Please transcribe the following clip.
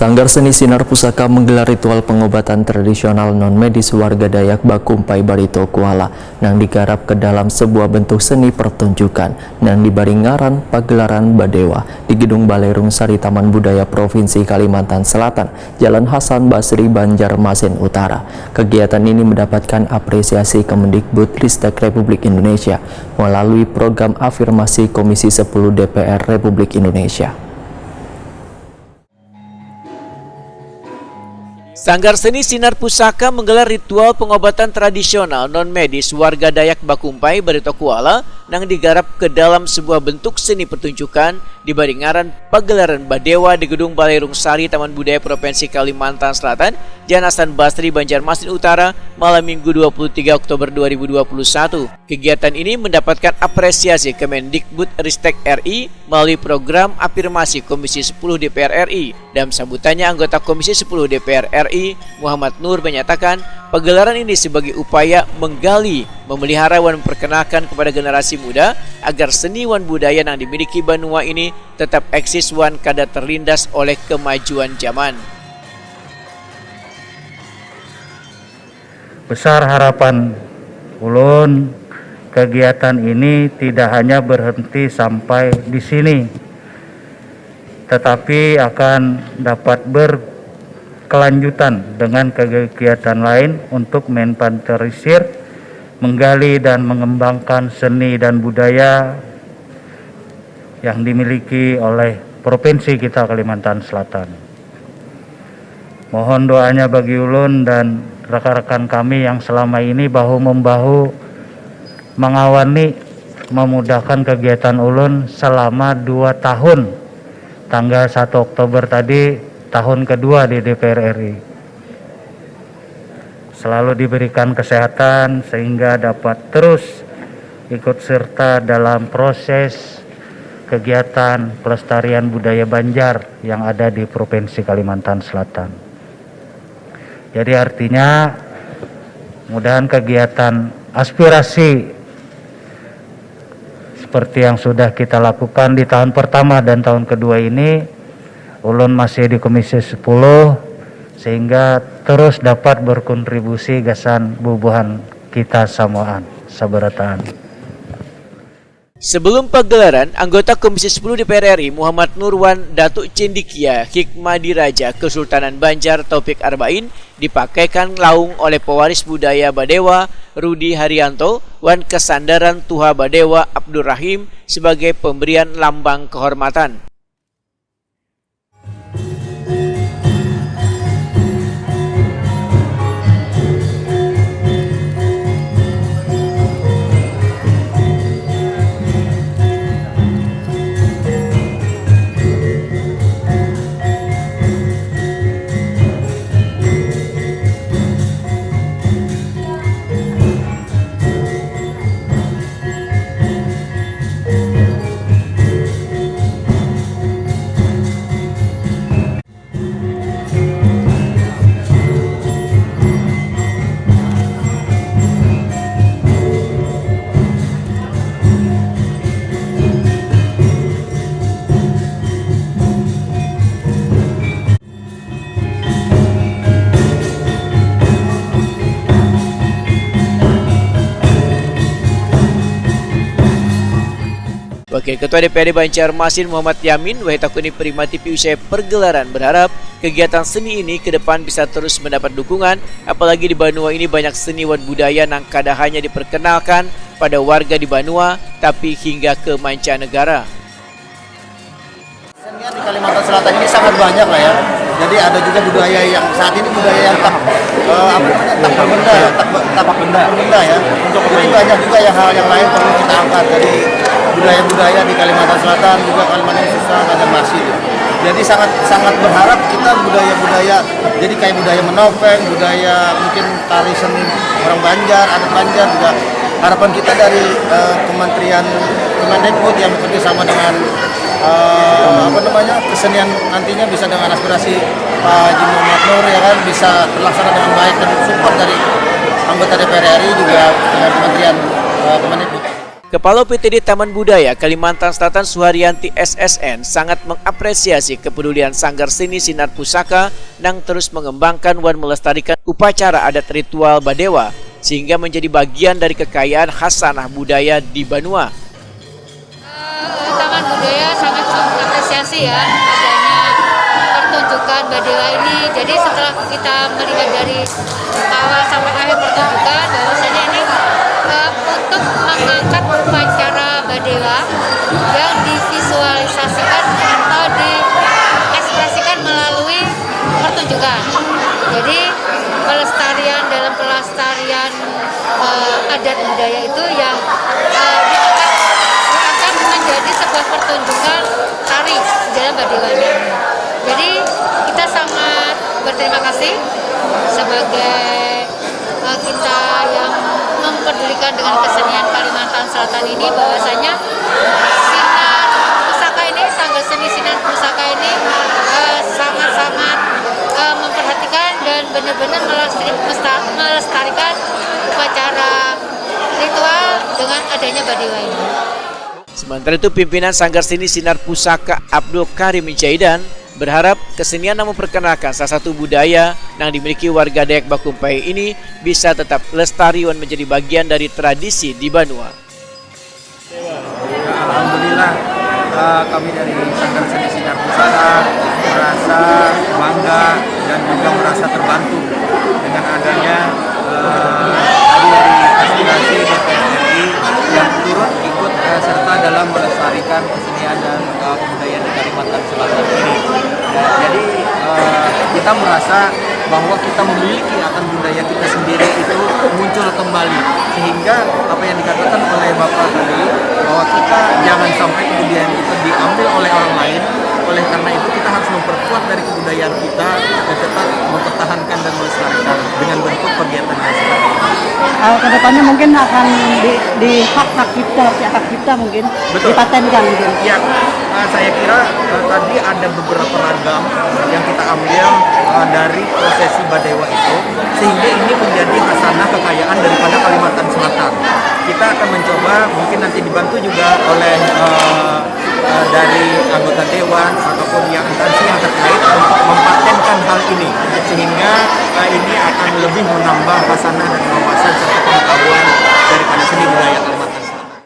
Sanggar Seni Sinar Pusaka menggelar ritual pengobatan tradisional non-medis warga Dayak Bakumpai Barito Kuala yang digarap ke dalam sebuah bentuk seni pertunjukan yang diberi ngaran pagelaran Badewa di Gedung Balerung Sari Taman Budaya Provinsi Kalimantan Selatan, Jalan Hasan Basri, Banjarmasin Utara. Kegiatan ini mendapatkan apresiasi Kemendikbudristek Republik Indonesia melalui program afirmasi Komisi 10 DPR Republik Indonesia. Sanggar Seni Sinar Pusaka menggelar ritual pengobatan tradisional non-medis warga Dayak Bakumpai Barito Kuala yang digarap ke dalam sebuah bentuk seni pertunjukan di Baringaran pagelaran Badewa di Gedung Balerung Sari Taman Budaya Provinsi Kalimantan Selatan, Jalan Hasan Basri, Banjarmasin Utara, malam Minggu 23 Oktober 2021. Kegiatan ini mendapatkan apresiasi Kemendikbudristek RI melalui program afirmasi Komisi 10 DPR RI. Dalam sambutannya, anggota Komisi 10 DPR RI Muhammad Nur menyatakan pagelaran ini sebagai upaya menggali, memelihara dan memperkenalkan kepada generasi muda agar seni wan budaya yang dimiliki Banua ini tetap eksis wan kada terlindas oleh kemajuan zaman. Besar harapan ulun kegiatan ini tidak hanya berhenti sampai di sini, tetapi akan dapat berkelanjutan dengan kegiatan lain untuk menginventarisir, menggali dan mengembangkan seni dan budaya yang dimiliki oleh provinsi kita Kalimantan Selatan. Mohon doanya bagi ulun dan rekan-rekan kami yang selama ini bahu-membahu mengawani memudahkan kegiatan ulun selama 2 tahun. Tanggal 1 Oktober tadi tahun kedua di DPR RI. Selalu diberikan kesehatan sehingga dapat terus ikut serta dalam proses kegiatan pelestarian budaya Banjar yang ada di Provinsi Kalimantan Selatan. Jadi artinya mudahan kegiatan aspirasi seperti yang sudah kita lakukan di tahun pertama dan tahun kedua ini, ulun masih di Komisi 10 sehingga terus dapat berkontribusi gasan bubuhan kita samaan sabarataan. Sebelum pagelaran, anggota Komisi 10 DPR RI Muhammad Nurwan Datuk Cendikia Hikmah Diraja Kesultanan Banjar Taufik Arba'in dipakaikan laung oleh pewaris budaya Badewa Rudi Haryanto wan kesandaran Tuha Badewa Abdul Rahim sebagai pemberian lambang kehormatan. Wakil Ketua DPRD Banjarmasin Muhammad Yamin Wahitakuni Prima TV usai pergelaran berharap kegiatan seni ini ke depan bisa terus mendapat dukungan, apalagi di Banua ini banyak seni wan budaya yang kada hanya diperkenalkan pada warga di Banua tapi hingga ke mancanegara. Kesenian di Kalimantan Selatan ini sangat banyak lah ya. Jadi ada juga budaya yang saat ini budaya yang tak benda ya. Jadi banyak juga yang hal yang lain perlu kita angkat. Jadi budaya-budaya di Kalimantan Selatan juga Kalimantan Selatan ada masih. Jadi sangat berharap kita budaya-budaya jadi kayak budaya menopeng, budaya mungkin tari seni orang Banjar, adat Banjar juga. Harapan kita dari Kementerian Kemendikbud yang bekerja sama dengan kesenian nantinya bisa dengan aspirasi Pak Haji Muhammad Nur ya kan bisa terlaksana dengan baik dan support dari anggota DPR RI juga dengan Kementerian Kemendikbud. Kepala PTD Taman Budaya Kalimantan Selatan Suharyanti SSN sangat mengapresiasi kepedulian Sanggar Seni Sinar Pusaka yang terus mengembangkan dan melestarikan upacara adat ritual Badewa sehingga menjadi bagian dari kekayaan khasanah budaya di Banua. Taman Budaya sangat mengapresiasi ya adanya pertunjukan Badewa ini. Jadi setelah kita melihat dari awal sampai akhir pertunjukan, bahwasanya ini untuk mengangkat upacara Badewa yang divisualisasikan atau diekspresikan melalui pertunjukan. Jadi pelestarian dalam pelestarian adat budaya itu yang diangkat menjadi sebuah pertunjukan tari dalam Badewa ini. Jadi kita sangat berterima kasih sebagai kita yang mempedulikan dengan kesenian Kalimantan Selatan ini, bahwasanya sinar pusaka ini, Sanggar Seni Sinar Pusaka ini sangat-sangat memperhatikan dan benar-benar melestarikan upacara ritual dengan adanya Badewa ini. Sementara itu pimpinan Sanggar Seni Sinar Pusaka Abdul Karim Jaidan berharap kesenian yang memperkenalkan salah satu budaya yang dimiliki warga Dayak Bakumpai ini bisa tetap lestari dan menjadi bagian dari tradisi di Banua. Alhamdulillah kami dari Sanggar Seni Sinar Pusaka merasa bangga dan juga merasa terbantu dengan adanya dari aspirasi DPR RI yang turut ikut serta dalam melestarikan kesenian dan kebudayaan di Kalimantan Selatan ini. Jadi kita merasa bahwa kita memiliki akan budaya kita sendiri itu muncul kembali, sehingga apa yang dikatakan oleh Bapak tadi bahwa kita jangan sampai kebudayaan kita diambil oleh orang lain. Oleh karena itu kita harus memperkuat dari kebudayaan kita dan tetap mempertahankan dan melestarikan dengan bentuk kegiatan yang seperti ini. Kedepannya mungkin akan di hak cipta mungkin. Betul. Dipatenkan mungkin. Ya, saya kira tadi ada beberapa ragam yang kita ambil dari prosesi Badewa itu, sehingga ini menjadi khasanah kekayaan daripada Kalimantan Selatan. Kita akan mencoba, mungkin nanti dibantu juga oleh dari anggota dewan ataupun yang instansi yang terkait untuk mempatenkan hal ini, sehingga ini akan lebih menambah khasanah dan wawasan